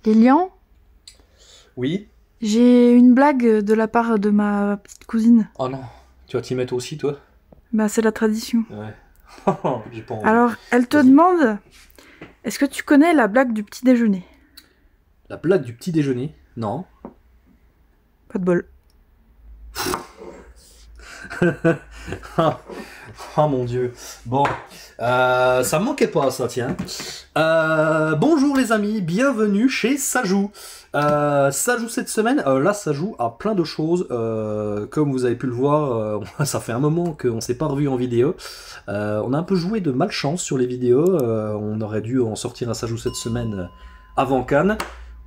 Lilian, Oui. j'ai une blague de la part de ma petite cousine. Oh non, tu vas t'y mettre aussi, toi? Bah, c'est la tradition. Ouais. J'ai pas envie. Alors, elle te Vas-y. demande, est-ce que tu connais la blague du petit déjeuner? La blague du petit déjeuner? Non. Pas de bol. Oh mon dieu. Bon, ça me manquait pas ça, tiens. Bonjour les amis, bienvenue chez Sajou. Sajou cette semaine, là Sajou a plein de choses. Comme vous avez pu le voir, ça fait un moment qu'on s'est pas revu en vidéo. On a un peu joué de malchance sur les vidéos. On aurait dû en sortir un Sajou cette semaine avant Cannes.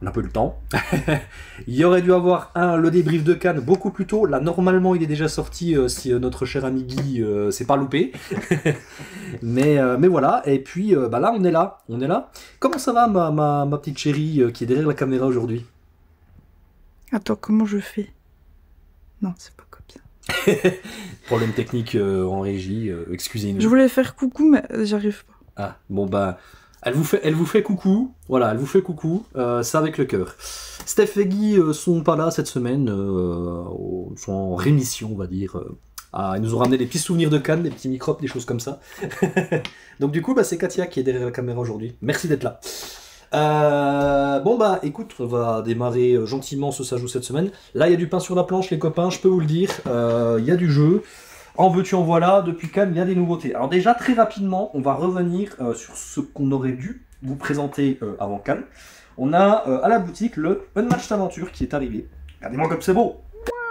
On a peu le temps. Il y aurait dû avoir le débrief de Cannes beaucoup plus tôt. Là, normalement, il est déjà sorti si notre cher ami Guy s'est pas loupé. mais voilà. Et puis, là, on est là. On est là. Comment ça va, ma petite chérie qui est derrière la caméra aujourd'hui? Attends, comment je fais? Non, c'est pas comme ça. Problème technique en régie. Excusez-nous. Je voulais faire coucou, mais j'arrive pas. Ah, bon, bah... Elle vous fait coucou, voilà, elle vous fait coucou, ça avec le cœur. Steph et Guy sont pas là cette semaine, sont en rémission, on va dire. Ils nous ont ramené des petits souvenirs de Cannes, des petits microbes, des choses comme ça. Donc du coup, c'est Katia qui est derrière la caméra aujourd'hui. Merci d'être là. Écoute, on va démarrer gentiment ce Sajou cette semaine. Là, il y a du pain sur la planche, les copains, je peux vous le dire. Il y a du jeu. En veux-tu, en voilà, depuis Cannes, il y a des nouveautés. Alors déjà, très rapidement, on va revenir sur ce qu'on aurait dû vous présenter avant Cannes. On a à la boutique le Unmatched Aventure qui est arrivé. Regardez-moi comme c'est beau.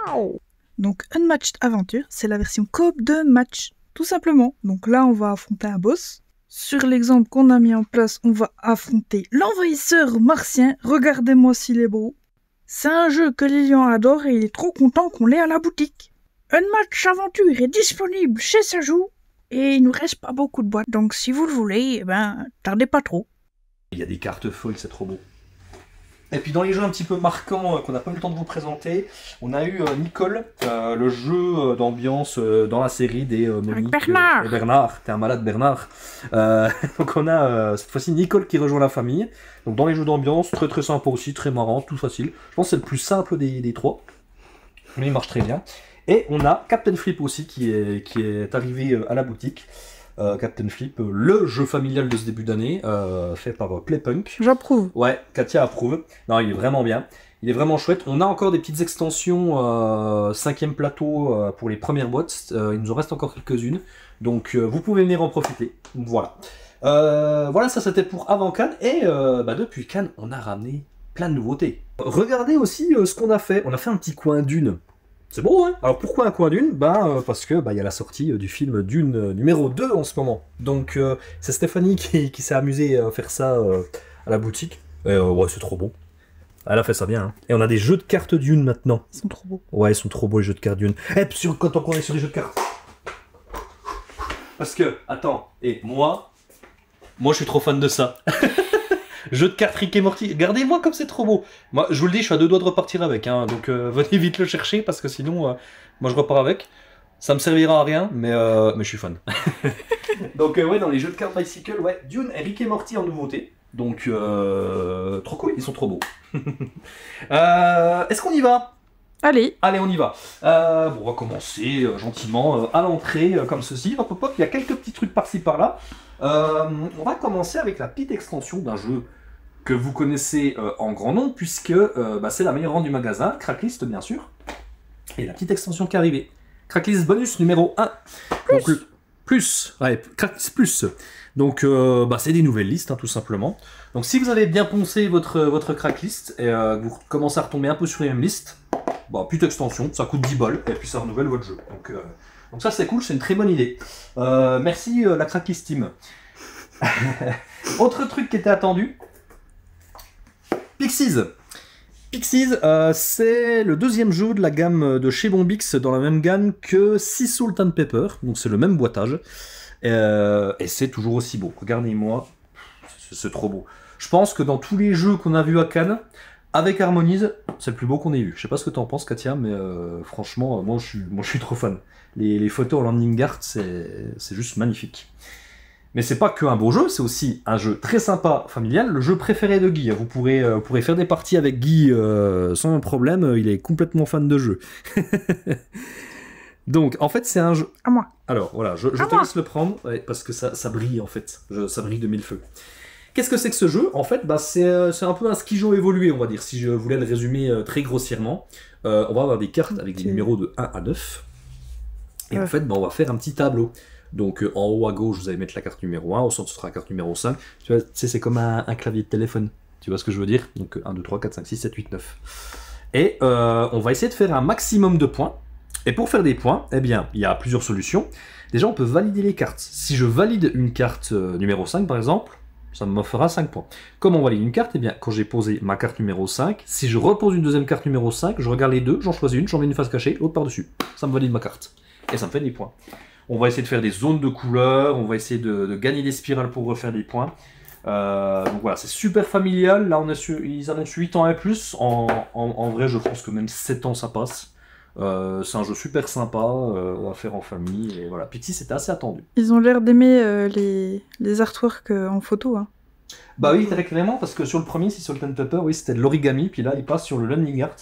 Wow. Donc, Unmatched Aventure, c'est la version coop de Match, tout simplement. Donc là, on va affronter un boss. Sur l'exemple qu'on a mis en place, on va affronter l'envahisseur martien. Regardez-moi s'il est beau. C'est un jeu que Lilian adore et il est trop content qu'on l'ait à la boutique. Unmatched Aventure est disponible chez Sajou et il nous reste pas beaucoup de boîtes. Donc si vous le voulez, tardez pas trop. Il y a des cartes folles, c'est trop beau. Et puis dans les jeux un petit peu marquants qu'on n'a pas eu le temps de vous présenter, on a eu Nicole, le jeu d'ambiance dans la série des Monique Bernard. Et Bernard. T'es un malade Bernard. Donc on a cette fois-ci Nicole qui rejoint la famille. Donc dans les jeux d'ambiance, très très sympa aussi, très marrant, tout facile. Je pense que c'est le plus simple des trois. Mais il marche très bien. Et on a Captain Flip aussi qui est arrivé à la boutique. Captain Flip, le jeu familial de ce début d'année, fait par Playpunk. J'approuve. Ouais, Katia approuve. Non, il est vraiment bien. Il est vraiment chouette. On a encore des petites extensions 5e plateau pour les premières boîtes. Il nous en reste encore quelques-unes. Donc vous pouvez venir en profiter. Voilà. Voilà, ça c'était pour avant Cannes. Et depuis Cannes, on a ramené plein de nouveautés. Regardez aussi ce qu'on a fait. On a fait un petit coin Dune. C'est beau, hein? Alors pourquoi un coin Dune? Parce que y a la sortie du film Dune numéro 2 en ce moment. Donc c'est Stéphanie qui s'est amusée à faire ça à la boutique. Et ouais, c'est trop bon. Elle a fait ça bien. Hein. Et on a des jeux de cartes Dune maintenant. Ils sont trop beaux. Ouais, ils sont trop beaux les jeux de cartes Dune. Et puis quand on est sur les jeux de cartes. Parce que, attends, et moi je suis trop fan de ça. Jeu de cartes Rick et Morty, regardez-moi comme c'est trop beau. Moi, je vous le dis, je suis à 2 doigts de repartir avec, hein, donc venez vite le chercher parce que sinon, moi je repars avec. Ça me servira à rien, mais je suis fan. Donc ouais, dans les jeux de cartes Bicycle, ouais, Dune et Rick et Morty en nouveauté. Donc trop cool, ils sont trop beaux. Est-ce qu'on y va? Allez. Allez, on y va. On va commencer gentiment à l'entrée, comme ceci. Hop, hop, hop, il y a quelques petits trucs par-ci par-là. On va commencer avec la petite extension d'un jeu que vous connaissez en grand nombre, puisque c'est la meilleure vente du magasin, Cracklist bien sûr. Et la petite extension qui est arrivée. Cracklist bonus numéro 1. Donc, ouais, Cracklist plus. Donc c'est des nouvelles listes, hein, tout simplement. Donc si vous avez bien poncé votre Cracklist et que vous commencez à retomber un peu sur les mêmes listes, petite extension, ça coûte 10 balles, et puis ça renouvelle votre jeu. Donc ça c'est cool, c'est une très bonne idée. Merci la Cracklist Team. Autre truc qui était attendu, Pixies. Pixies, c'est le deuxième jeu de la gamme de chez Bombix, dans la même gamme que Sea Salt and Pepper, donc c'est le même boitage. Et c'est toujours aussi beau. Regardez-moi, c'est trop beau. Je pense que dans tous les jeux qu'on a vus à Cannes, avec Harmonise, c'est le plus beau qu'on ait eu. Je sais pas ce que t'en penses, Katia, mais franchement, moi je suis trop fan. Les photos en landing art, c'est juste magnifique. Mais c'est pas que un beau jeu, c'est aussi un jeu très sympa, familial, le jeu préféré de Guy. Vous pourrez faire des parties avec Guy sans problème, il est complètement fan de jeu. Donc, en fait, c'est un jeu... À moi. Alors, voilà, je te laisse le prendre, ouais, parce que ça brille, en fait. Ça brille de mille feux. Qu'est-ce que c'est que ce jeu? En fait, bah, c'est un peu un skijo évolué, on va dire, si je voulais le résumer très grossièrement. On va avoir des cartes avec des numéros de 1 à 9. Et en fait, bah, on va faire un petit tableau. Donc, en haut à gauche, vous allez mettre la carte numéro 1, au centre, ce sera la carte numéro 5. Tu vois, c'est comme un clavier de téléphone. Tu vois ce que je veux dire? Donc, 1, 2, 3, 4, 5, 6, 7, 8, 9. Et on va essayer de faire un maximum de points. Et pour faire des points, eh bien, il y a plusieurs solutions. Déjà, on peut valider les cartes. Si je valide une carte numéro 5, par exemple, ça me fera 5 points. Comment on valide une carte? Eh bien, quand j'ai posé ma carte numéro 5, si je repose une deuxième carte numéro 5, je regarde les deux, j'en choisis une, j'en mets une face cachée, l'autre par-dessus. Ça me valide ma carte. Et ça me fait des points. On va essayer de faire des zones de couleurs, on va essayer de gagner des spirales pour refaire des points. Donc voilà, c'est super familial. Là, ils annoncent 8 ans et plus. En vrai, je pense que même 7 ans, ça passe. C'est un jeu super sympa, on va faire en famille, et voilà. Pixie, c'était assez attendu. Ils ont l'air d'aimer les artworks en photo. Hein. Bah oui, très clairement, parce que sur le premier, Salt and Pepper, oui, c'était de l'origami, puis là, il passe sur le landing art.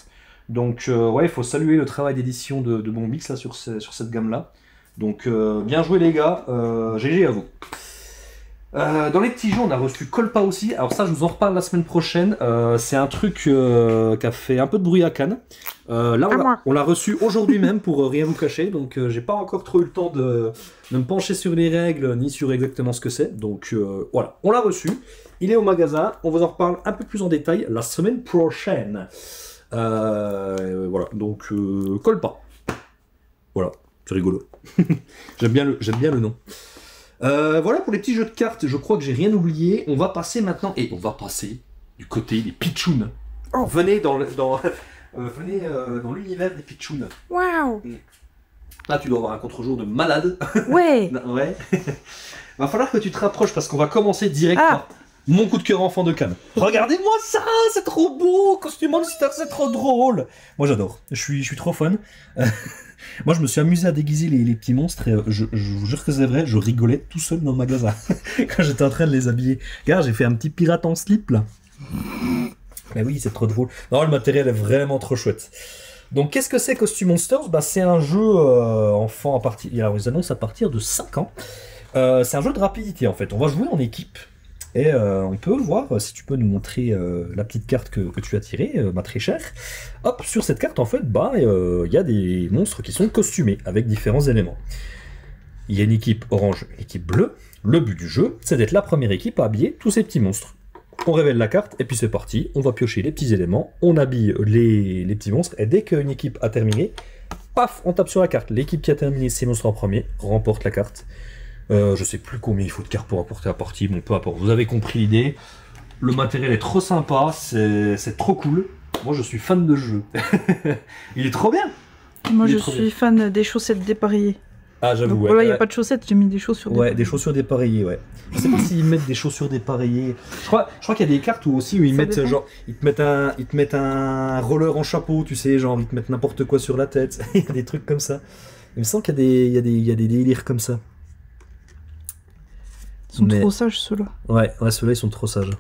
Donc, ouais, il faut saluer le travail d'édition de Bombix là, sur cette gamme-là. Donc, bien joué, les gars, GG à vous. Dans les petits jeux, on a reçu Colpa aussi. Alors ça, je vous en reparle la semaine prochaine. C'est un truc qui a fait un peu de bruit à Cannes. Là, on l'a reçu aujourd'hui même, pour rien vous cacher. Donc, j'ai pas encore trop eu le temps de me pencher sur les règles, ni sur exactement ce que c'est. Donc, voilà, on l'a reçu. Il est au magasin. On vous en reparle un peu plus en détail la semaine prochaine. Voilà, donc, Colpa. Voilà, c'est rigolo. J'aime bien le nom. Voilà pour les petits jeux de cartes, je crois que j'ai rien oublié. On va passer maintenant, et on va passer du côté des pitchouns. Oh. Venez dans l'univers des pitchouns. Waouh! Là, tu dois avoir un contre-jour de malade. Ouais! Ouais. Va falloir que tu te rapproches parce qu'on va commencer direct par mon coup de cœur enfant de Cannes. Regardez-moi ça, c'est trop beau! Costume Monster, c'est trop drôle! Moi, j'adore. Je suis trop fan. Moi, je me suis amusé à déguiser les petits monstres et je vous jure que c'est vrai, je rigolais tout seul dans le magasin quand j'étais en train de les habiller. Regarde, j'ai fait un petit pirate en slip là. Mais oui, c'est trop drôle. Non, le matériel est vraiment trop chouette. Donc, qu'est-ce que c'est Costume Monsters? Bah, c'est un jeu enfant à partir. Alors, ils annoncent à partir de 5 ans. C'est un jeu de rapidité en fait. On va jouer en équipe. Et on peut voir, si tu peux nous montrer la petite carte que tu as tirée, ma très chère. Hop, sur cette carte, en fait, bah, y a des monstres qui sont costumés avec différents éléments. Il y a une équipe orange, une équipe bleue. Le but du jeu, c'est d'être la première équipe à habiller tous ces petits monstres. On révèle la carte, et puis c'est parti. On va piocher les petits éléments, on habille les petits monstres, et dès qu'une équipe a terminé, paf, on tape sur la carte. L'équipe qui a terminé ces monstres en premier remporte la carte. Je sais plus combien il faut de cartes pour apporter la partie, bon peu importe, vous avez compris l'idée. Le matériel est trop sympa, c'est trop cool. Moi je suis fan de ce jeu. Il est trop bien. Moi je suis fan des chaussettes dépareillées. Ah j'avoue, ouais. Voilà, il n'y a pas de chaussettes, j'ai mis des chaussures dépareillées. Ouais, des chaussures dépareillées, ouais. Je sais pas s'ils mettent des chaussures dépareillées. Je crois qu'il y a des cartes où aussi où ils mettent genre, ils te mettent un roller en chapeau, tu sais, genre ils te mettent n'importe quoi sur la tête. Il y a des trucs comme ça. Il me semble qu'il y a des délires comme ça. Ils sont trop sages, ceux-là. Ouais, ceux-là, ils sont trop sages.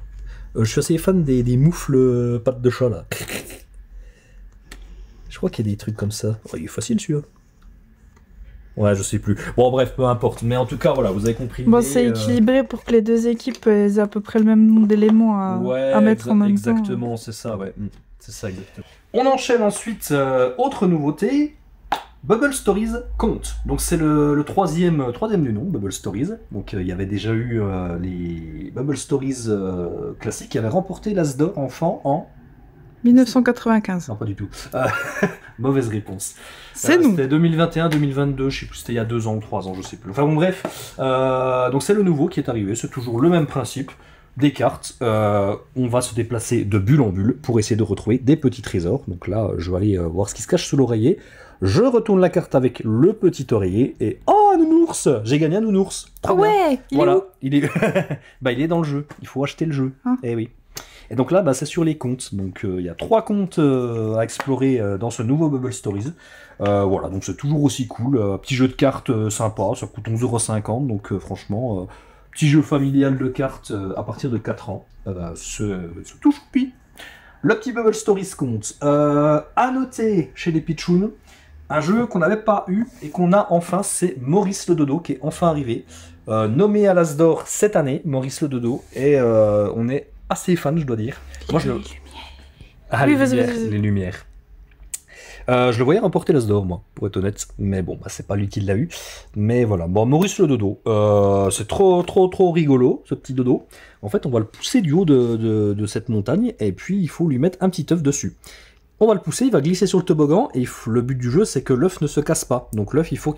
Je suis assez fan des moufles pattes de chat, là. Je crois qu'il y a des trucs comme ça. Oh, il est facile, celui-là. Ouais, je sais plus. Bon, bref, peu importe. Mais en tout cas, voilà, vous avez compris. Bon, c'est équilibré pour que les deux équipes aient à peu près le même nombre d'éléments à mettre en même temps. Exactement, c'est ça, ouais. C'est ça, exactement. On enchaîne ensuite, autre nouveauté. Bubble Stories compte. Donc c'est le troisième du nom, Bubble Stories. Donc il y avait déjà eu les Bubble Stories classiques qui avaient remporté l'As d'or enfant en 1995. Non, pas du tout. Mauvaise réponse. C'est nous. C'était 2021-2022, je sais plus, c'était il y a 2 ans ou 3 ans, je sais plus. Enfin bon, bref. Donc c'est le nouveau qui est arrivé, c'est toujours le même principe. Des cartes, on va se déplacer de bulle en bulle pour essayer de retrouver des petits trésors. Donc là, je vais aller voir ce qui se cache sous l'oreiller. Je retourne la carte avec le petit oreiller et oh, un nounours! J'ai gagné un nounours. Ah ouais, voilà, il est bah il est dans le jeu. Il faut acheter le jeu. Eh oui. Et donc là, bah, c'est sur les comptes. Donc il y a 3 comptes à explorer dans ce nouveau Bubble Stories. Voilà, donc c'est toujours aussi cool. Petit jeu de cartes sympa, ça coûte 11,50 €. Donc franchement, Petit jeu familial de cartes à partir de 4 ans. C'est tout choupi. Le petit Bubble Stories compte. À noter chez les Pitchouns, un jeu qu'on n'avait pas eu et qu'on a enfin, c'est Maurice le Dodo qui est enfin arrivé. Nommé à l'As d'Or cette année, Maurice le Dodo. Et on est assez fan, je dois dire. Moi, je le... Ah, oui, les lumières. Je le voyais remporter l'As d'Or, moi, pour être honnête. Mais bon, bah, c'est pas lui qui l'a eu. Mais voilà. Bon, Maurice le Dodo. C'est trop rigolo, ce petit dodo. En fait, on va le pousser du haut de cette montagne. Et puis, il faut lui mettre un petit œuf dessus. On va le pousser, il va glisser sur le toboggan. Et le but du jeu, c'est que l'œuf ne se casse pas. Donc, l'œuf, il faut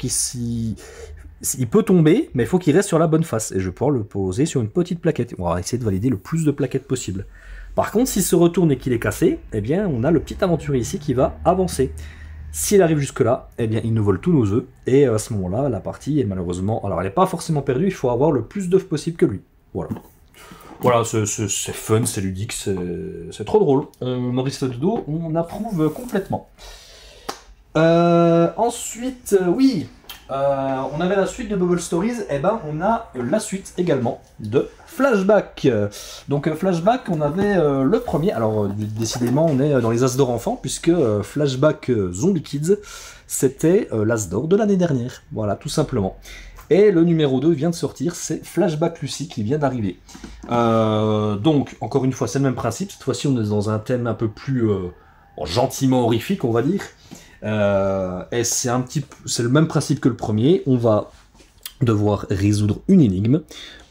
il peut tomber, mais il faut qu'il reste sur la bonne face. Et je vais pouvoir le poser sur une petite plaquette. On va essayer de valider le plus de plaquettes possible. Par contre, s'il se retourne et qu'il est cassé, eh bien, on a le petit aventurier ici qui va avancer. S'il arrive jusque-là, eh bien, il nous vole tous nos œufs. Et à ce moment-là, la partie est malheureusement... Alors, elle n'est pas forcément perdue, il faut avoir le plus d'œufs possible que lui. Voilà. Voilà, c'est fun, c'est ludique, c'est trop drôle. Maurice le Dodo, on approuve complètement. Ensuite, oui... on avait la suite de Bubble Stories, et ben on a la suite également de Flashback. Donc Flashback, on avait le premier, alors décidément on est dans les As d'Or enfants, puisque Flashback Zombie Kids, c'était l'As d'Or de l'année dernière, voilà, tout simplement. Et le numéro 2 vient de sortir, c'est Flashback Lucy qui vient d'arriver. Donc, encore une fois, c'est le même principe, cette fois-ci on est dans un thème un peu plus gentiment horrifique, on va dire. Et c'est le même principe que le premier. On va devoir résoudre une énigme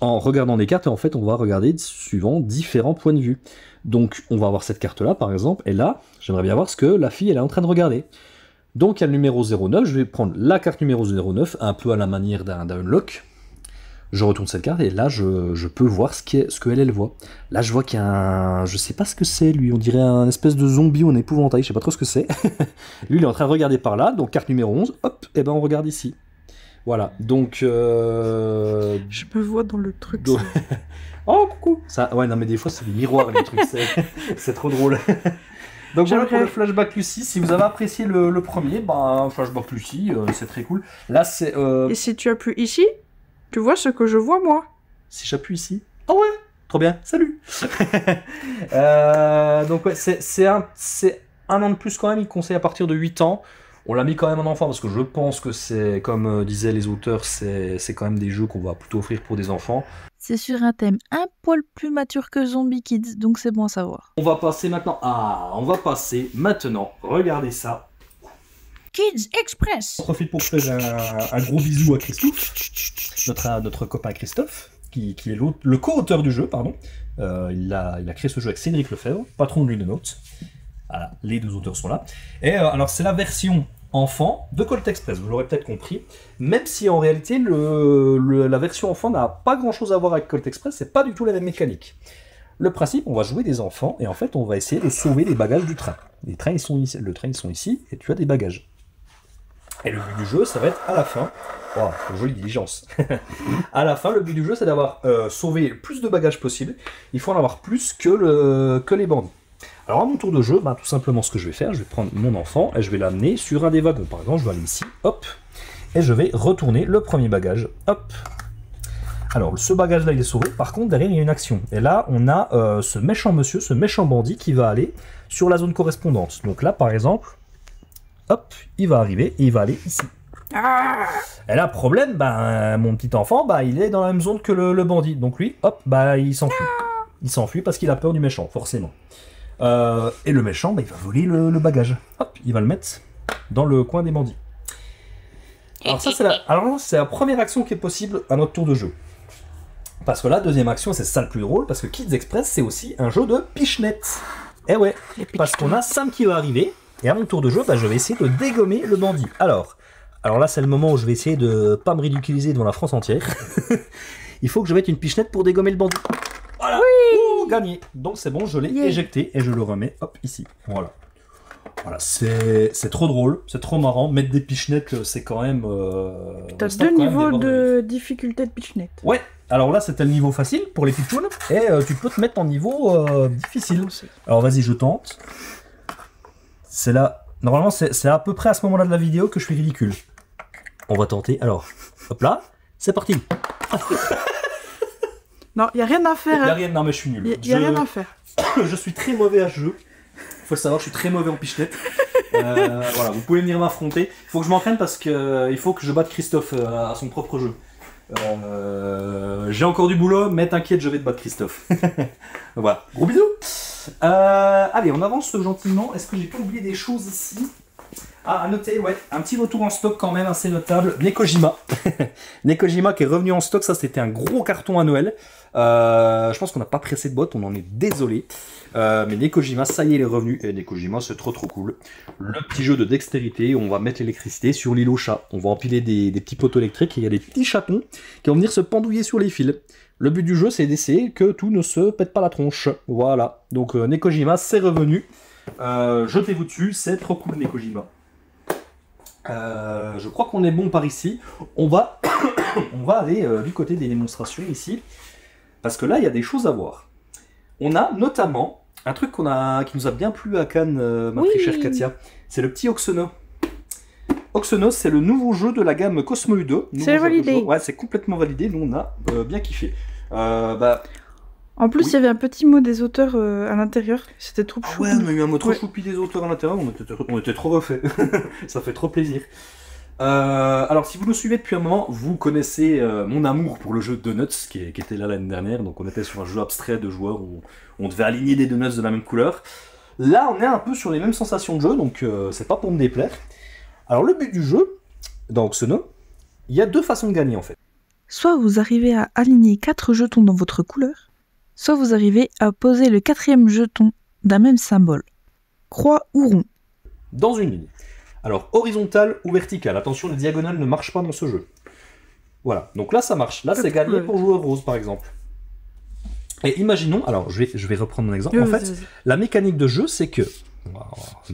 en regardant des cartes et en fait on va regarder suivant différents points de vue. Donc on va avoir cette carte là par exemple et là j'aimerais bien voir ce que la fille elle est en train de regarder. Donc il y a le numéro 09, je vais prendre la carte numéro 09 un peu à la manière d'un unlock. Je retourne cette carte et là je peux voir ce qu'elle voit. Là je vois qu'il y a un... Je sais pas ce que c'est lui, on dirait un espèce de zombie ou un épouvantail, je sais pas trop ce que c'est. Lui il est en train de regarder par là, donc carte numéro 11, hop, et ben on regarde ici. Voilà, donc... Je me vois dans le truc. Donc... Oh coucou ça... Ouais non mais des fois c'est des miroirs les trucs, c'est trop drôle. Donc voilà pour le Flashback Lucy, si vous avez apprécié le premier, bah Flashback Lucy, c'est très cool. Là c'est... Et si tu appuies ici, tu vois ce que je vois moi. Si j'appuie ici... Oh ouais, trop bien, salut. Donc ouais, c'est un an de plus quand même, il conseille à partir de 8 ans. On l'a mis quand même en enfant parce que je pense que c'est, comme disaient les auteurs, c'est quand même des jeux qu'on va plutôt offrir pour des enfants. C'est sur un thème un poil plus mature que Zombie Kids, donc c'est bon à savoir. On va passer maintenant, regardez ça. Kids Express. On profite pour faire un gros bisou à Christophe, notre copain Christophe, qui est le co-auteur du jeu, pardon. Il a créé ce jeu avec Cédric Lefebvre, patron de Lune de Notes. Voilà, les deux auteurs sont là. Et alors c'est la version enfant de Colt Express, vous l'aurez peut-être compris, même si en réalité la version enfant n'a pas grand chose à voir avec Colt Express, c'est pas du tout la même mécanique. Le principe, on va jouer des enfants et en fait on va essayer de sauver les bagages du train. Le train ils sont ici et tu as des bagages. Et le but du jeu, ça va être à la fin, oh, jolie diligence. À la fin, le but du jeu, c'est d'avoir sauvé le plus de bagages possible. Il faut en avoir plus que les bandits. Alors à mon tour de jeu, bah, tout simplement ce que je vais faire, je vais prendre mon enfant et je vais l'amener sur un des wagons. Par exemple, je vais aller ici, hop, et je vais retourner le premier bagage, hop. Alors ce bagage-là, il est sauvé. Par contre, derrière, il y a une action. Et là, on a ce méchant monsieur, ce méchant bandit qui va aller sur la zone correspondante. Donc là, par exemple, hop, il va arriver et il va aller ici. Et là, problème, bah, mon petit enfant, bah, il est dans la même zone que le bandit. Donc lui, hop, bah, il s'enfuit. Il s'enfuit parce qu'il a peur du méchant, forcément. Et le méchant, bah, il va voler le bagage. Hop, il va le mettre dans le coin des bandits. Alors ça, c'est la première action qui est possible à notre tour de jeu. Parce que la deuxième action, c'est ça le plus drôle, parce que Kids Express, c'est aussi un jeu de pichenette. Eh ouais, parce qu'on a Sam qui va arriver, et à mon tour de jeu, bah, je vais essayer de dégommer le bandit. Alors là, c'est le moment où je vais essayer de pas me ridiculiser devant la France entière. Il faut que je mette une pichenette pour dégommer le bandit. Voilà, oui, gagné. Donc c'est bon, je l'ai éjecté et je le remets, hop, ici. Voilà. Voilà, c'est trop drôle, c'est trop marrant. Mettre des pichenettes, c'est quand même... T'as deux niveaux de difficulté de pichenette. Ouais, alors là, c'était le niveau facile pour les pitchouns, et tu peux te mettre en niveau difficile. Alors vas-y, je tente. C'est là... Normalement, c'est à peu près à ce moment-là de la vidéo que je suis ridicule. On va tenter. Alors, hop là, c'est parti. Non, il n'y a rien à faire. Il y a Hein. rien, non mais je suis nul. Il n'y a rien à faire. Je suis très mauvais à ce jeu. Faut le savoir, je suis très mauvais en pichenette. Voilà, vous pouvez venir m'affronter. Il faut que je m'entraîne parce que il faut que je batte Christophe à son propre jeu. J'ai encore du boulot, mais t'inquiète, je vais te battre Christophe. Voilà, gros bisous. Allez, on avance gentiment. Est-ce que j'ai pas oublié des choses ici? Ah, à noter, ouais, un petit retour en stock quand même assez notable. Nekojima. Nekojima qui est revenu en stock, ça c'était un gros carton à Noël. Je pense qu'on n'a pas pressé de boîte, on en est désolé. Mais Nekojima, ça y est, il est revenu. Et Nekojima, c'est trop cool. Le petit jeu de dextérité, on va mettre l'électricité sur l'île au chat. On va empiler des petits poteaux électriques et il y a des petits chatons qui vont venir se pendouiller sur les fils. Le but du jeu, c'est d'essayer que tout ne se pète pas la tronche. Voilà. Donc Nekojima, c'est revenu. Jetez-vous dessus, c'est trop cool Nekojima. Je crois qu'on est bon par ici. On va aller du côté des démonstrations ici. Parce que là, il y a des choses à voir. On a notamment un truc qui nous a bien plu à Cannes, ma très chère Katia. C'est le petit Oxono. Oxono, c'est le nouveau jeu de la gamme Cosmo Udo. C'est validé. Ouais, c'est complètement validé. Nous, on a bien kiffé. En plus, il y avait un petit mot des auteurs à l'intérieur. C'était trop chou. Ouais, on a eu un mot trop choupi des auteurs à l'intérieur. On était trop refaits. Ça fait trop plaisir. Alors, si vous nous suivez depuis un moment, vous connaissez mon amour pour le jeu Donuts qui était là l'année dernière. Donc, on était sur un jeu abstrait de joueurs où on devait aligner des donuts de la même couleur. Là, on est un peu sur les mêmes sensations de jeu, donc c'est pas pour me déplaire. Alors, le but du jeu, dans Oxono, il y a deux façons de gagner en fait. Soit vous arrivez à aligner 4 jetons dans votre couleur, soit vous arrivez à poser le 4e jeton d'un même symbole, croix ou rond. Dans une ligne. Alors, horizontale ou verticale. Attention, les diagonales ne marchent pas dans ce jeu. Voilà, donc là ça marche. Là c'est gagné pour joueur rose par exemple. Et imaginons, alors je vais reprendre mon exemple. En fait, la mécanique de jeu c'est que,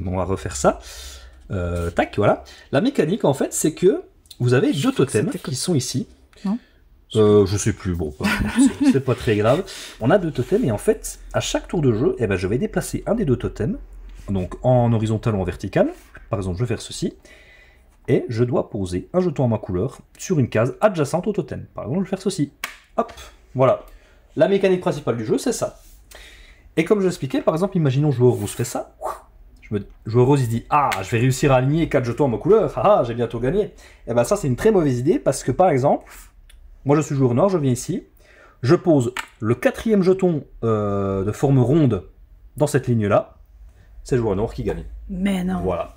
on va refaire ça. Tac, voilà. La mécanique en fait c'est que vous avez deux totems qui sont ici. Non. Je sais plus, bon, c'est pas très grave. On a deux totems et en fait, à chaque tour de jeu, je vais déplacer un des deux totems, donc en horizontal ou en vertical. Par exemple, je vais faire ceci. Et je dois poser un jeton à ma couleur sur une case adjacente au totem. Par exemple, je vais faire ceci. Hop, voilà. La mécanique principale du jeu, c'est ça. Et comme je l'expliquais, par exemple, imaginons joueur rose fait ça. Joueur rose, il se dit « Ah, je vais réussir à aligner 4 jetons à ma couleur. Ah, j'ai bientôt gagné. » Et bien ça, c'est une très mauvaise idée parce que, par exemple, moi je suis joueur nord, je viens ici. Je pose le 4e jeton de forme ronde dans cette ligne-là. C'est le joueur nord qui gagne. Mais non. Voilà.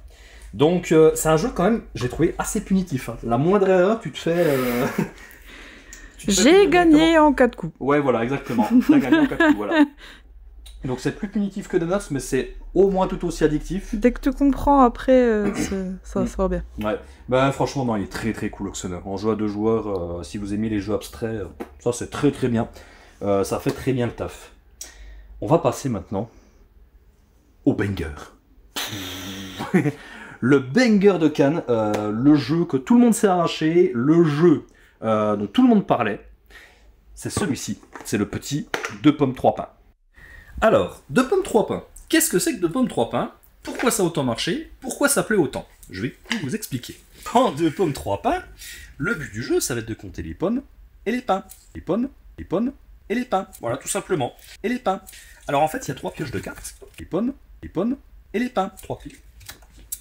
Donc, c'est un jeu quand même, j'ai trouvé assez punitif. Hein. La moindre erreur, tu te fais... J'ai gagné en 4 coups. Ouais, voilà, exactement. T'as gagné en 4 coups, voilà. Donc, c'est plus punitif que Donuts, mais c'est au moins tout aussi addictif. Dès que tu comprends, après, ça va bien. Ouais. Bah, franchement, non, il est très cool, Oxono. En jeu à 2 joueurs, si vous aimez les jeux abstraits, ça, c'est très bien. Ça fait très bien le taf. On va passer maintenant au banger. Le banger de Cannes, le jeu que tout le monde s'est arraché, le jeu dont tout le monde parlait, c'est celui-ci. C'est le petit 2 pommes 3 pains. Alors, 2 pommes 3 pains. Qu'est-ce que c'est que 2 pommes 3 pains? Pourquoi ça a autant marché? Pourquoi ça plaît autant? Je vais tout vous expliquer. En 2 pommes 3 pains, le but du jeu, ça va être de compter les pommes et les pains. Les pommes et les pains. Voilà, tout simplement. Et les pains. Alors en fait, il y a 3 pioches de cartes. Les pommes et les pains. 3 pioches.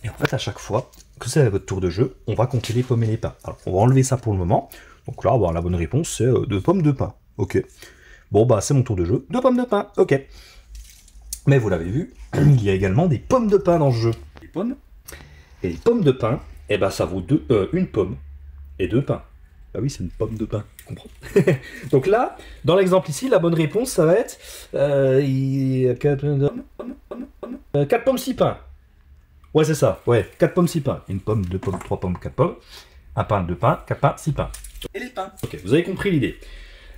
Et en fait, à chaque fois que c'est à votre tour de jeu, on va compter les pommes et les pains. Alors, on va enlever ça pour le moment. Donc là, la bonne réponse, c'est 2 pommes, 2 pains. Ok. Bon, c'est mon tour de jeu. 2 pommes, 2 pains. Ok. Mais vous l'avez vu, il y a également des pommes de pain dans le jeu. Les pommes. Et les pommes de pain, ça vaut une pomme et 2 pains. Ah oui, c'est une pomme de pain, tu comprends. Donc là, dans l'exemple ici, la bonne réponse, ça va être 4 pommes, 6 pains. Ouais, c'est ça, ouais, 4 pommes, 6 pains. Une pomme, 2 pommes, 3 pommes, 4 pommes. Un pain, 2 pains, 4 pains, 6 pains. Et les pains. Ok, vous avez compris l'idée.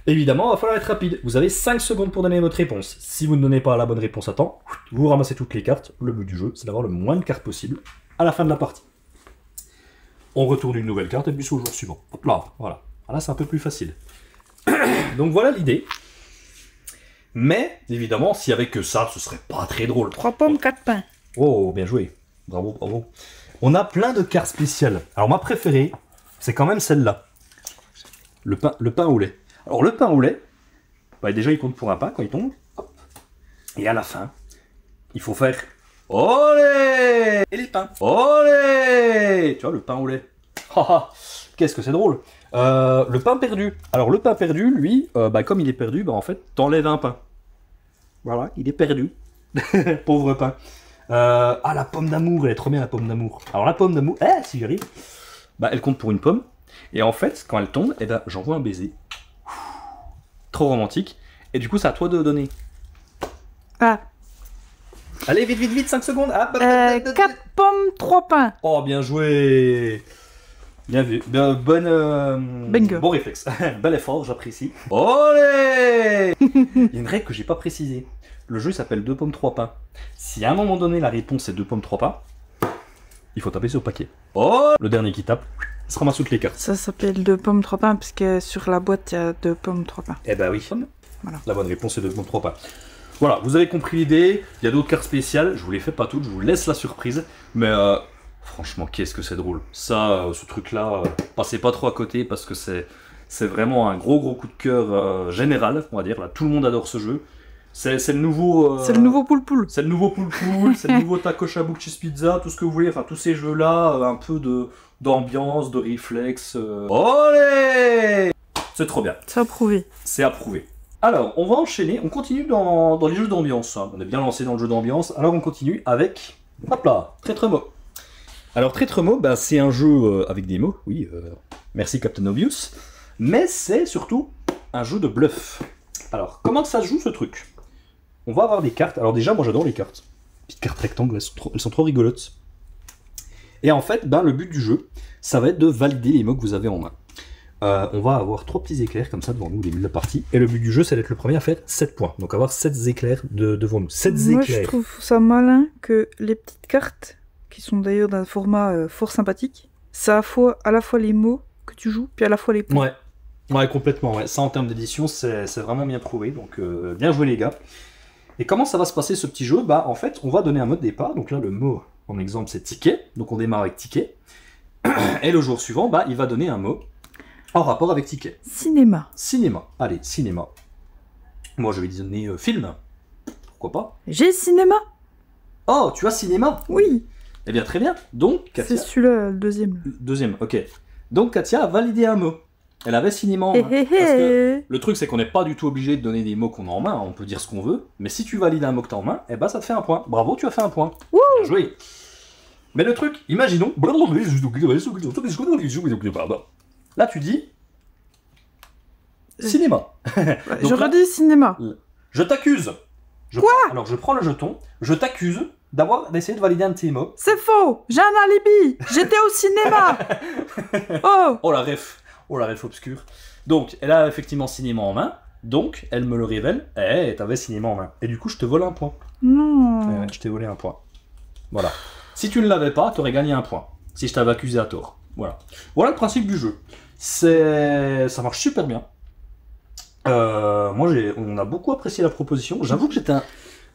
Évidemment, il va falloir être rapide. Vous avez 5 secondes pour donner votre réponse. Si vous ne donnez pas la bonne réponse à temps, vous ramassez toutes les cartes. Le but du jeu, c'est d'avoir le moins de cartes possible à la fin de la partie. On retourne une nouvelle carte et puis c'est au jour suivant. Hop là, voilà. Là, c'est un peu plus facile. Donc voilà l'idée. Mais, évidemment, s'il n'y avait que ça, ce serait pas très drôle. 3 pommes, 4 pains. Oh, bien joué. Bravo, bravo. On a plein de cartes spéciales. Alors, ma préférée, c'est quand même celle-là. Le pain au lait. Alors, le pain au lait, bah, déjà il compte pour un pain quand il tombe. Hop. Et à la fin, il faut faire olé. Et les pains. Olé. Tu vois, le pain au lait. Qu'est-ce que c'est drôle. Le pain perdu. Alors le pain perdu, lui, bah, comme il est perdu, bah, en fait, t'enlèves un pain. Voilà, il est perdu. Pauvre pain. Ah, la pomme d'amour, elle est trop bien la pomme d'amour. Alors la pomme d'amour, si j'y arrive, bah, elle compte pour une pomme. Et en fait, quand elle tombe, eh ben, j'envoie un baiser. Trop romantique. Et du coup, c'est à toi de donner. Ah. Allez, vite, vite, vite, 5 secondes. 4 pommes, 3 pains. Oh, bien joué. Bien vu. Bon réflexe. Bel effort, j'apprécie. Olé. Il y a une règle que j'ai pas précisée. Le jeu s'appelle 2 pommes, 3 pains. Si à un moment donné, la réponse est 2 pommes, 3 pains, il faut taper sur le paquet. Oh. Le dernier qui tape se ramasse toutes les cartes. Ça s'appelle 2 pommes, 3 pains, parce que sur la boîte, il y a 2 pommes, 3 pains. Eh ben oui. Voilà. La bonne réponse est 2 pommes, 3 pains. Voilà, vous avez compris l'idée. Il y a d'autres cartes spéciales. Je vous les fais pas toutes, je vous laisse la surprise. Mais franchement, qu'est-ce que c'est drôle. Ça, ce truc-là, passez pas trop à côté parce que c'est vraiment un gros coup de cœur général, on va dire. Là, tout le monde adore ce jeu. C'est le nouveau... c'est le nouveau poule-poule. C'est le nouveau poule-poule, c'est le nouveau taco shabu cheese pizza, tout ce que vous voulez. Enfin, tous ces jeux-là, un peu d'ambiance, de réflexe. Olé. C'est trop bien. C'est approuvé. C'est approuvé. Alors, on va enchaîner, on continue dans les jeux d'ambiance. Hein. On est bien lancé dans le jeu d'ambiance, alors on continue avec... Hop là, Trétremo. Alors, Trétremo, ben, c'est un jeu avec des mots, oui, merci Captain Obvious, mais c'est surtout un jeu de bluff. Alors, comment ça se joue ce truc? On va avoir des cartes, alors déjà, moi j'adore les cartes. Petites cartes rectangles, elles sont trop rigolotes. Et en fait, ben, le but du jeu, ça va être de valider les mots que vous avez en main. On va avoir 3 petits éclairs comme ça devant nous au début de la partie. Et le but du jeu, c'est d'être le premier à faire 7 points. Donc avoir 7 éclairs devant nous. 7 éclairs. Moi, je trouve ça malin que les petites cartes, qui sont d'ailleurs d'un format fort sympathique, ça à la fois les mots que tu joues, puis à la fois les points. Ouais, complètement. Ouais. Ça, en termes d'édition, c'est vraiment bien prouvé. Donc, bien joué les gars. Et comment ça va se passer ce petit jeu? Bah, en fait, on va donner un mot de départ. Donc là, le mot, en exemple, c'est ticket. Donc on démarre avec ticket. Et le jour suivant, bah, il va donner un mot en rapport avec ticket. Cinéma. Cinéma. Allez, cinéma. Moi, je vais donner film. Pourquoi pas? J'ai cinéma. Oh, tu as cinéma? Oui. Eh bien, très bien. Donc, Katia... C'est celui-là, le deuxième. Deuxième, ok. Donc, Katia a validé un mot. Elle avait cinéma en main. Parce que le truc, c'est qu'on n'est pas du tout obligé de donner des mots qu'on a en main. On peut dire ce qu'on veut. Mais si tu valides un mot que tu as en main, eh ben, ça te fait un point. Bravo, tu as fait un point. Wouh. Bien joué. Mais le truc, imaginons... Là, tu dis... Cinéma. Je redis cinéma. Je t'accuse. Quoi? Alors, je prends le jeton. Je t'accuse d'essayer de valider un de tes mots. C'est faux. J'ai un alibi. J'étais au cinéma. Oh. Oh la ref obscure. Donc, elle a effectivement cinéma en main. Donc, elle me le révèle. Eh, t'avais cinéma en main. Et du coup, je te vole un point. Non. Ouais, je t'ai volé un point. Voilà. Si tu ne l'avais pas, t'aurais gagné un point. Si je t'avais accusé à tort. Voilà. Voilà le principe du jeu. Ça marche super bien. On a beaucoup apprécié la proposition. J'avoue que j'étais un...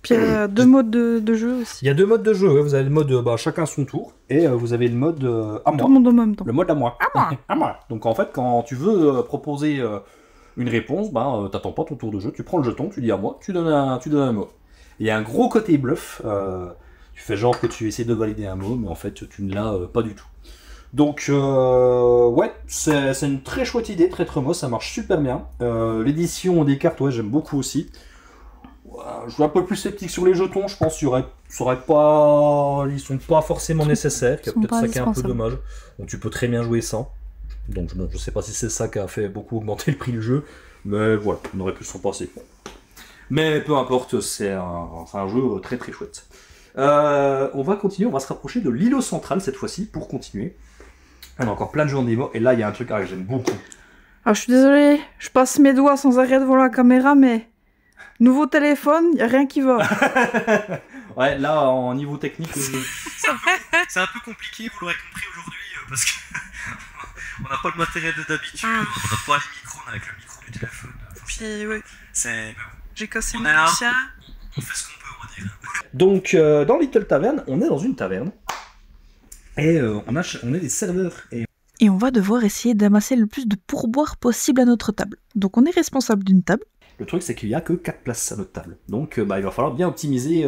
Puis il y a 2 modes de jeu aussi. Il y a 2 modes de jeu. Ouais. Vous avez le mode chacun son tour. Et vous avez le mode à moi. Tout le monde en même temps. Le mode à moi. À moi. À moi. Donc en fait, quand tu veux proposer une réponse, t'attends pas ton tour de jeu. Tu prends le jeton, tu dis à moi, tu donnes un mot. Il y a un gros côté bluff. Tu fais genre que tu essaies de valider un mot, mais en fait, tu ne l'as pas du tout. Donc, ouais, c'est une très chouette idée, Trétremo, ça marche super bien. L'édition des cartes, ouais, j'aime beaucoup aussi. Je suis un peu plus sceptique sur les jetons, je pense qu'ils ils sont pas forcément nécessaires, qu'il y a peut-être ça qui est un peu dommage. Donc tu peux très bien jouer sans. Donc je sais pas si c'est ça qui a fait beaucoup augmenter le prix du jeu, mais voilà, on aurait pu s'en passer. Mais peu importe, c'est un jeu très très chouette. On va continuer, on va se rapprocher de l'îlot central cette fois-ci pour continuer. On a encore plein de jeux en démo, et là il y a un truc que j'aime beaucoup. Ah, je suis désolée, je passe mes doigts sans arrêt devant la caméra, mais nouveau téléphone, y a rien qui va. Ouais, là en niveau technique, c'est un peu compliqué, vous l'aurez compris aujourd'hui, parce que on n'a pas le matériel d'habitude, on n'a pas les micros, on a avec le micro du téléphone. Puis ouais, C'est... j'ai cassé mon chien. On fait ce qu'on peut, on va dire. Donc, dans Little Tavern, on est dans une taverne. Et on est des serveurs. Et on va devoir essayer d'amasser le plus de pourboire possible à notre table. Donc on est responsable d'une table. Le truc, c'est qu'il n'y a que 4 places à notre table. Donc, il va falloir bien optimiser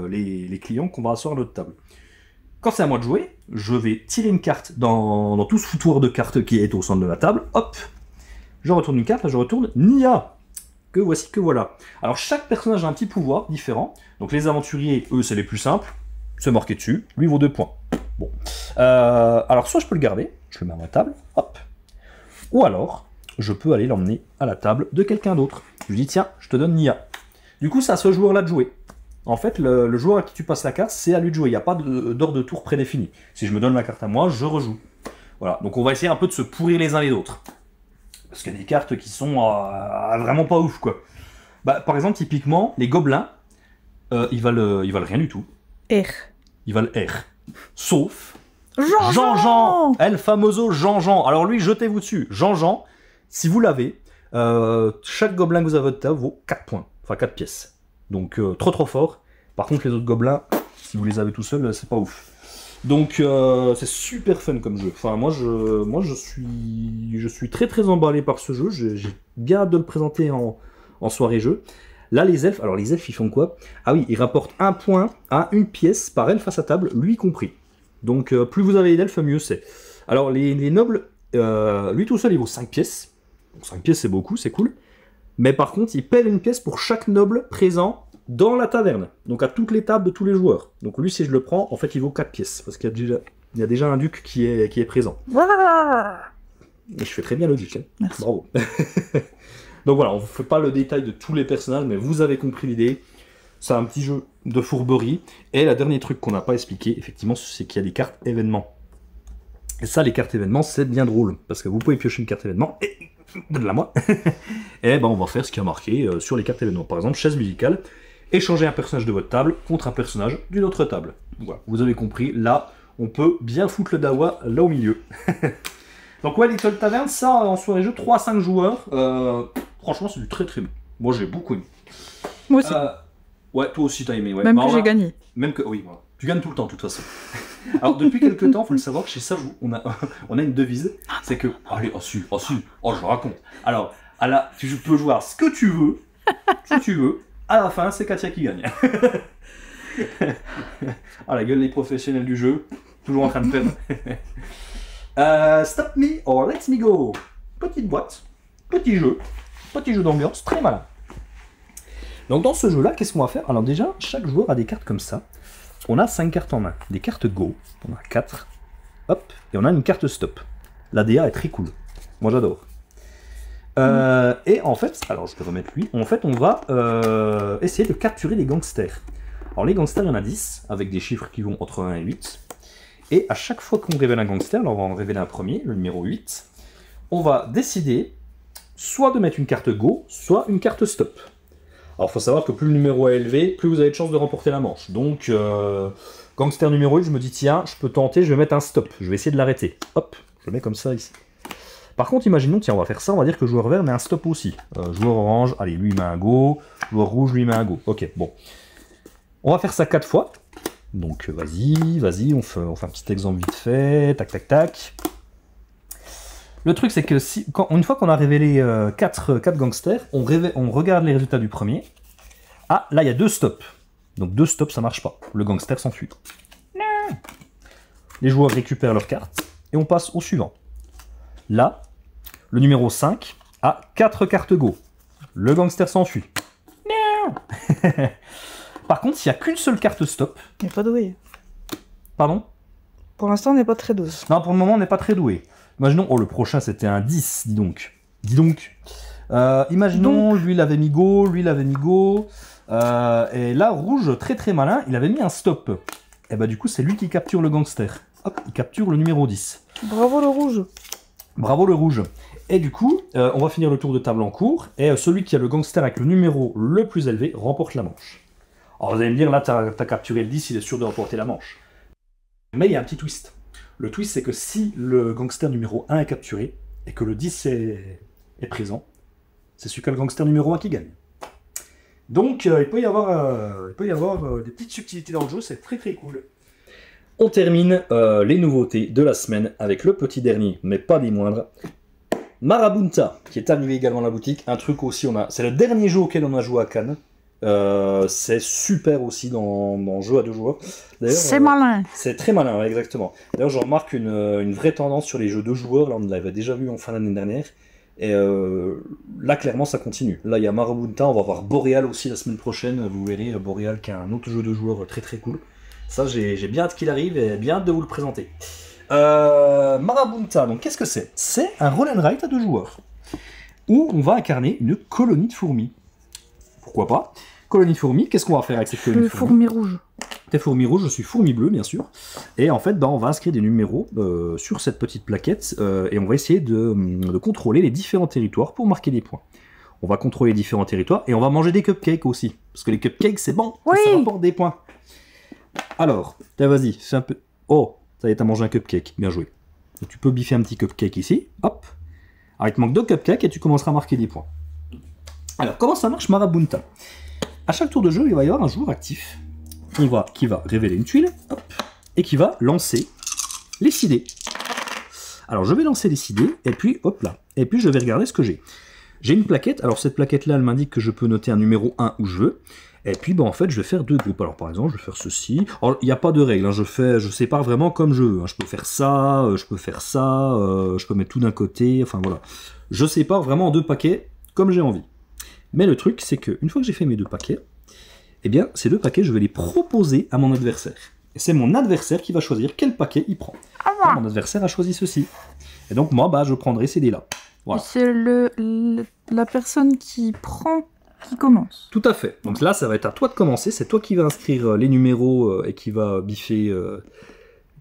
les clients qu'on va asseoir à notre table. Quand c'est à moi de jouer, je vais tirer une carte dans tout ce foutoir de cartes qui est au centre de la table. Hop, je retourne une carte, là je retourne Nia. Que voici, que voilà. Alors chaque personnage a un petit pouvoir différent. Donc les aventuriers, eux, c'est les plus simples. C'est marqué dessus. Lui vaut 2 points. Bon. Alors soit je peux le garder, je le mets à ma table. Hop. Ou alors, je peux aller l'emmener à la table de quelqu'un d'autre. Je lui dis, tiens, je te donne Nia. Du coup, c'est à ce joueur-là de jouer. En fait, le joueur à qui tu passes la carte, c'est à lui de jouer. Il n'y a pas d'ordre de tour prédéfini. Si je me donne la carte à moi, je rejoue. Voilà, donc on va essayer un peu de se pourrir les uns les autres. Parce qu'il y a des cartes qui sont vraiment pas ouf, quoi. Bah, par exemple, typiquement, les gobelins, ils valent rien du tout. R. Ils valent R. Sauf Jean-Jean. El famoso Jean-Jean. Alors lui, jetez-vous dessus. Jean-Jean, si vous l'avez, chaque gobelin que vous avez à votre table vaut 4 points. Enfin, 4 pièces. Donc trop fort. Par contre les autres gobelins, si vous les avez tout seuls, c'est pas ouf. Donc c'est super fun comme jeu. Enfin moi je suis très emballé par ce jeu. J'ai bien hâte de le présenter en soirée jeu. Là les elfes, alors les elfes ils font quoi? Ah oui, ils rapportent 1 point à une pièce par elfe à sa table, lui compris. Donc plus vous avez d'elfes, mieux c'est. Alors les nobles, lui tout seul il vaut 5 pièces. Donc 5 pièces c'est beaucoup, c'est cool. Mais par contre, il paie une pièce pour chaque noble présent dans la taverne. Donc à toutes les tables de tous les joueurs. Donc lui, si je le prends, en fait, il vaut 4 pièces. Parce qu'il y a déjà un duc qui est présent. Et je fais très bien le duc. Hein. Merci. Bravo. Donc voilà, on ne fait pas le détail de tous les personnages, mais vous avez compris l'idée. C'est un petit jeu de fourberie. Et le dernier truc qu'on n'a pas expliqué, effectivement, c'est qu'il y a des cartes événements. Et ça, les cartes événements, c'est bien drôle. Parce que vous pouvez piocher une carte événement et... Donne-la moi. Et ben on va faire ce qui a marqué sur les cartes événements. Par exemple, chaise musicale. Échanger un personnage de votre table contre un personnage d'une autre table. Voilà, vous avez compris. Là, on peut bien foutre le dawa là au milieu. Donc ouais, Little Tavern, ça en soirée jeu, 3 à 5 joueurs. Franchement, c'est du très bon. Moi, j'ai beaucoup aimé. Moi aussi. Ouais, toi aussi, t'as aimé. Ouais. Même bah, que j'ai gagné. Même que... Oui, voilà. Tu gagnes tout le temps, de toute façon. Alors, depuis quelques temps, il faut le savoir, chez Sajou, on a une devise, c'est que... Allez, je le raconte. Alors, tu peux jouer à ce que tu veux, à la fin, c'est Katia qui gagne. Ah, la gueule des professionnels du jeu, toujours en train de perdre. Stop me or let me go. Petite boîte, petit jeu d'ambiance, très malin. Donc dans ce jeu-là, qu'est-ce qu'on va faire? Alors déjà, chaque joueur a des cartes comme ça. On a 5 cartes en main. Des cartes Go, on a 4. Hop, et on a une carte Stop. La DA est très cool. Moi j'adore. Et en fait, alors je peux remettre lui. En fait, on va essayer de capturer les gangsters. Alors les gangsters, il y en a 10, avec des chiffres qui vont entre 1 et 8. Et à chaque fois qu'on révèle un gangster, alors on va en révéler un premier, le numéro 8, on va décider soit de mettre une carte Go, soit une carte Stop. Alors, il faut savoir que plus le numéro est élevé, plus vous avez de chances de remporter la manche. Donc, gangster numéro 8, je me dis, tiens, je peux tenter, je vais mettre un stop. Je vais essayer de l'arrêter. Hop, je le mets comme ça ici. Par contre, imaginons, tiens, on va faire ça, on va dire que joueur vert met un stop aussi. Joueur orange, allez, lui, il met un go. Joueur rouge, lui, il met un go. Ok, bon. On va faire ça 4 fois. Donc, vas-y, on fait un petit exemple vite fait. Tac, tac, tac. Le truc, c'est que une fois qu'on a révélé 4 gangsters, on regarde les résultats du premier. Ah, là, il y a 2 stops. Donc 2 stops, ça marche pas. Le gangster s'enfuit. Les joueurs récupèrent leurs cartes et on passe au suivant. Là, le numéro 5 a 4 cartes Go. Le gangster s'enfuit. Par contre, s'il n'y a qu'une seule carte Stop... Il n'est pas doué. Pardon? Pour l'instant, on n'est pas très doué. Non, pour le moment, on n'est pas très doué. Imaginons, le prochain c'était un 10, dis donc. Imaginons, lui il avait mis go, et là, rouge, très malin, il avait mis un stop. Et bah du coup, c'est lui qui capture le gangster. Hop, il capture le numéro 10. Bravo le rouge. Bravo le rouge. Et du coup, on va finir le tour de table en cours, et celui qui a le gangster avec le numéro le plus élevé remporte la manche. Alors vous allez me dire, là, t'as capturé le 10, il est sûr de remporter la manche. Mais il y a un petit twist. Le twist, c'est que si le gangster numéro 1 est capturé, et que le 10 est présent, c'est celui qui a le gangster numéro 1 qui gagne. Donc, il peut y avoir des petites subtilités dans le jeu, c'est très cool. On termine les nouveautés de la semaine avec le petit dernier, mais pas des moindres, Marabunta, qui est arrivé également à la boutique. Un truc aussi, c'est le dernier jeu auquel on a joué à Cannes. C'est super aussi dans jeu à 2 joueurs. C'est malin. C'est très malin, ouais, exactement. D'ailleurs, je remarque une vraie tendance sur les jeux 2 joueurs. Là, on l'avait déjà vu en fin d'année dernière. Et là, clairement, ça continue. Là, il y a Marabunta. On va voir Boreal aussi la semaine prochaine. Vous verrez Boreal qui est un autre jeu de joueurs très très cool. Ça, j'ai bien hâte qu'il arrive et bien hâte de vous le présenter. Marabunta, donc qu'est-ce que c'est? C'est un roll and write à 2 joueurs où on va incarner une colonie de fourmis. Pourquoi pas? Colonie de fourmis, qu'est-ce qu'on va faire avec cette colonie de fourmis? Fourmi rouge. T'es fourmi rouge, je suis fourmi bleu, bien sûr. Et en fait, on va inscrire des numéros sur cette petite plaquette et on va essayer de contrôler les différents territoires pour marquer des points. On va contrôler les différents territoires et on va manger des cupcakes aussi. Parce que les cupcakes, c'est bon, oui, ça rapporte des points. Alors, vas-y, fais un peu... Oh, ça y est, t'as mangé un cupcake, bien joué. Donc, tu peux biffer un petit cupcake ici, hop. Alors, il te manque 2 cupcakes et tu commenceras à marquer des points. Alors, comment ça marche Marabunta? À chaque tour de jeu, il va y avoir un joueur actif qui va révéler une tuile, hop, et qui va lancer les 6 dés. Alors, je vais lancer les 6 dés, et puis, hop là. Et puis, je vais regarder ce que j'ai. J'ai une plaquette. Alors, cette plaquette-là, elle m'indique que je peux noter un numéro 1 où je veux. Et puis, en fait, je vais faire 2 groupes. Alors, par exemple, je vais faire ceci. Alors, il n'y a pas de règle. Hein. Je sépare vraiment comme je veux. Hein. Je peux faire ça, je peux faire ça, je peux mettre tout d'un côté. Enfin, voilà. Je sépare vraiment en 2 paquets comme j'ai envie. Mais le truc, c'est qu'une fois que j'ai fait mes 2 paquets, eh bien, ces 2 paquets, je vais les proposer à mon adversaire. Et c'est mon adversaire qui va choisir quel paquet il prend. Ah, mon adversaire a choisi ceci. Et donc, moi, je prendrai ces dés-là. Voilà. C'est la personne qui prend qui commence. Tout à fait. Donc là, ça va être à toi de commencer. C'est toi qui vas inscrire les numéros et qui va biffer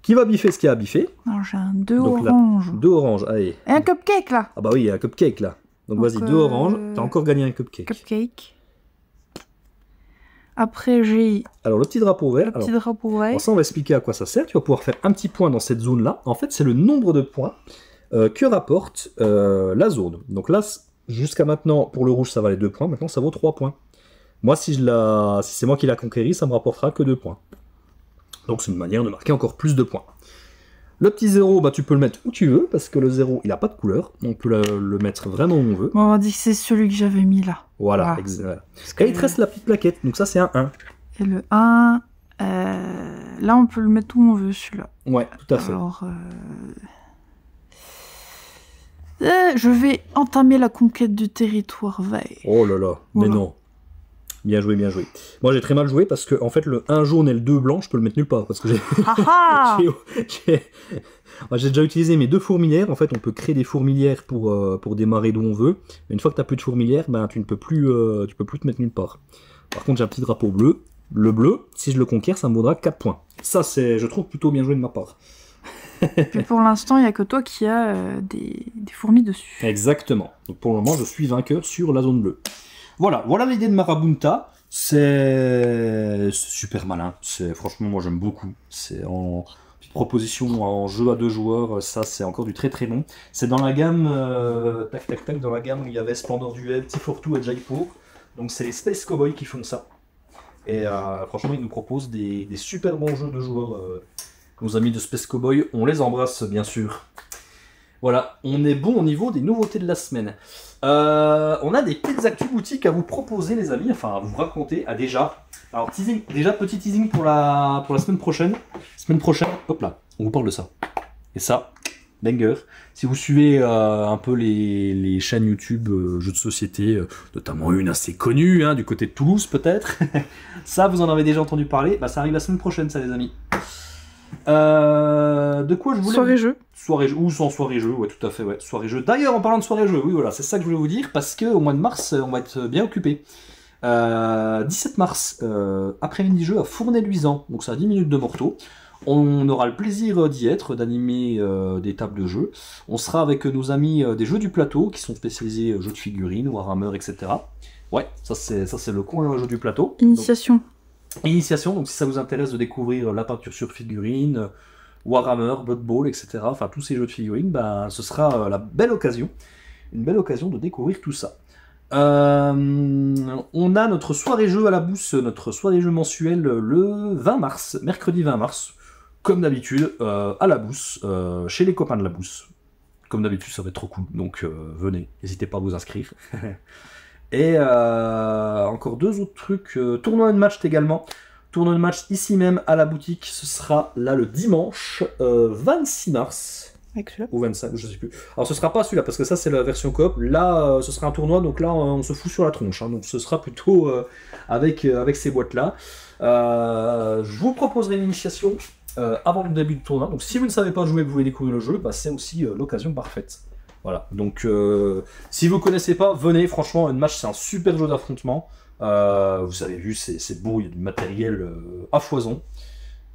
ce qu'il y a à biffer. Alors, j'ai un 2 orange. 2 oranges, allez. Et un cupcake, là. Ah bah oui, il y a un cupcake, là. Donc vas-y, 2 oranges. T'as encore gagné un cupcake. Après, j'ai... Alors, le petit drapeau vert. Alors, ça, on va expliquer à quoi ça sert. Tu vas pouvoir faire un petit point dans cette zone-là. En fait, c'est le nombre de points que rapporte la zone. Donc là, jusqu'à maintenant, pour le rouge, ça valait 2 points. Maintenant, ça vaut 3 points. Moi, si c'est moi qui l'ai conquéri, ça me rapportera que 2 points. Donc, c'est une manière de marquer encore plus de points. Le petit 0, tu peux le mettre où tu veux, parce que le 0, il n'a pas de couleur. On peut le mettre vraiment où on veut. Bon, on va dire que c'est celui que j'avais mis là. Voilà. Et il te reste la petite plaquette, donc ça, c'est un 1. Et le 1, là, on peut le mettre où on veut, celui-là. Ouais, tout à fait. Alors, je vais entamer la conquête du territoire vert. Oh là là, voilà. Mais non. Bien joué, bien joué. Moi, j'ai très mal joué parce que, en fait, le 1 jaune et le 2 blanc, je peux le mettre nulle part. Parce que j'ai déjà utilisé mes 2 fourmilières. En fait, on peut créer des fourmilières pour démarrer d'où on veut. Mais une fois que tu n'as plus de fourmilières, tu ne peux plus, te mettre nulle part. Par contre, j'ai un petit drapeau bleu. Le bleu, si je le conquiers, ça me vaudra 4 points. Ça, je trouve plutôt bien joué de ma part. Puis pour l'instant, il n'y a que toi qui as des fourmis dessus. Exactement. Donc pour le moment, je suis vainqueur sur la zone bleue. Voilà l'idée de Marabunta. C'est super malin. Franchement, moi j'aime beaucoup. C'est en petite proposition en jeu à 2 joueurs. Ça, c'est encore du très très bon. C'est dans la gamme dans la gamme où il y avait Splendor Duel, T42 et Jaipur. Donc c'est les Space Cowboys qui font ça. Et franchement, ils nous proposent des super bons jeux de joueurs. Nos amis de Space Cowboy, on les embrasse bien sûr. Voilà, on est bon au niveau des nouveautés de la semaine. On a des petites actus boutiques à vous proposer les amis, enfin à vous raconter. Alors petit teasing pour la semaine prochaine. Semaine prochaine, hop là, on vous parle de ça. Et ça, banger. Si vous suivez un peu les chaînes YouTube jeux de société, notamment une assez connue, du côté de Toulouse peut-être, ça vous en avez déjà entendu parler, ça arrive la semaine prochaine ça les amis. De quoi je voulais... Soirée-jeu. Soirée-jeu, ou sans soirée-jeu, ouais, tout à fait, ouais, soirée-jeu. D'ailleurs, en parlant de soirée-jeu, oui, voilà, c'est ça que je voulais vous dire, parce qu'au mois de mars, on va être bien occupé. 17 mars, après-midi jeu à Fournay-Luisan, donc c'est à 10 minutes de Morteau. On aura le plaisir d'y être, d'animer des tables de jeux. On sera avec nos amis des jeux du plateau, qui sont spécialisés jeux de figurines, Warhammer, etc. Ouais, ça c'est le coin jeu du plateau. Initiation. Initiation, donc si ça vous intéresse de découvrir la peinture sur figurine, Warhammer, Blood Bowl, etc., enfin tous ces jeux de figurines, ce sera une belle occasion de découvrir tout ça. On a notre soirée jeu à la Bousse, notre soirée jeu mensuelle le 20 mars, mercredi 20 mars, comme d'habitude, à la Bousse, chez les copains de la Bousse. Comme d'habitude, ça va être trop cool. Donc venez, n'hésitez pas à vous inscrire. Et encore 2 autres trucs. Tournoi de match également. Tournoi de match ici même à la boutique. Ce sera là le dimanche 26 mars. Avec celui-là. Ou 25, je sais plus. Alors ce sera pas celui-là, parce que ça c'est la version coop. Là, ce sera un tournoi, donc là on se fout sur la tronche. Hein. Donc ce sera plutôt avec ces boîtes-là. Je vous proposerai une initiation avant le début du tournoi. Donc si vous ne savez pas jouer, vous voulez découvrir le jeu, bah, c'est aussi l'occasion parfaite. Voilà, donc si vous connaissez pas, venez, franchement, Unmatched c'est un super jeu d'affrontement. Vous avez vu, c'est beau, il y a du matériel à foison.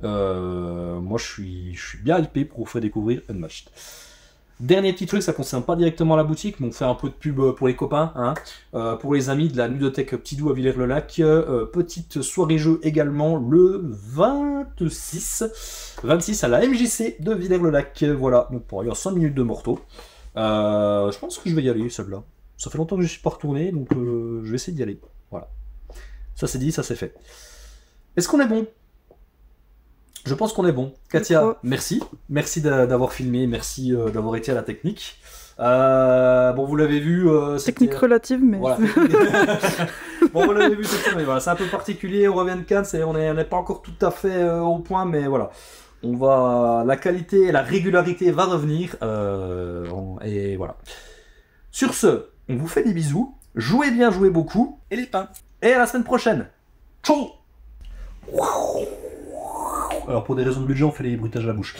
Moi je suis bien hypé pour vous faire découvrir Unmatched. Dernier petit truc, ça concerne pas directement la boutique, mais on fait un peu de pub pour les copains, hein. Pour les amis de la ludothèque Petit Doux à Villers-le-Lac. Petite soirée jeu également le 26 à la MJC de Villers-le-Lac. Voilà, donc pour aller en 5 minutes de morceau. Je pense que je vais y aller, celle-là. Ça fait longtemps que je suis pas retourné, donc je vais essayer d'y aller. Voilà. Ça c'est dit, ça c'est fait. Est-ce qu'on est bon? Je pense qu'on est bon. Katia, merci. Merci d'avoir filmé, merci d'avoir été à la technique. Bon, vous l'avez vu... technique relative, mais... Voilà. Bon, vous l'avez vu, voilà, c'est un peu particulier, on revient de Cannes, on n'est pas encore tout à fait au point, mais voilà. La qualité et la régularité va revenir. Et voilà. Sur ce, on vous fait des bisous. Jouez bien, jouez beaucoup. Et les pains. Et à la semaine prochaine. Ciao. Alors pour des raisons de budget, on fait les bruitages à la bouche.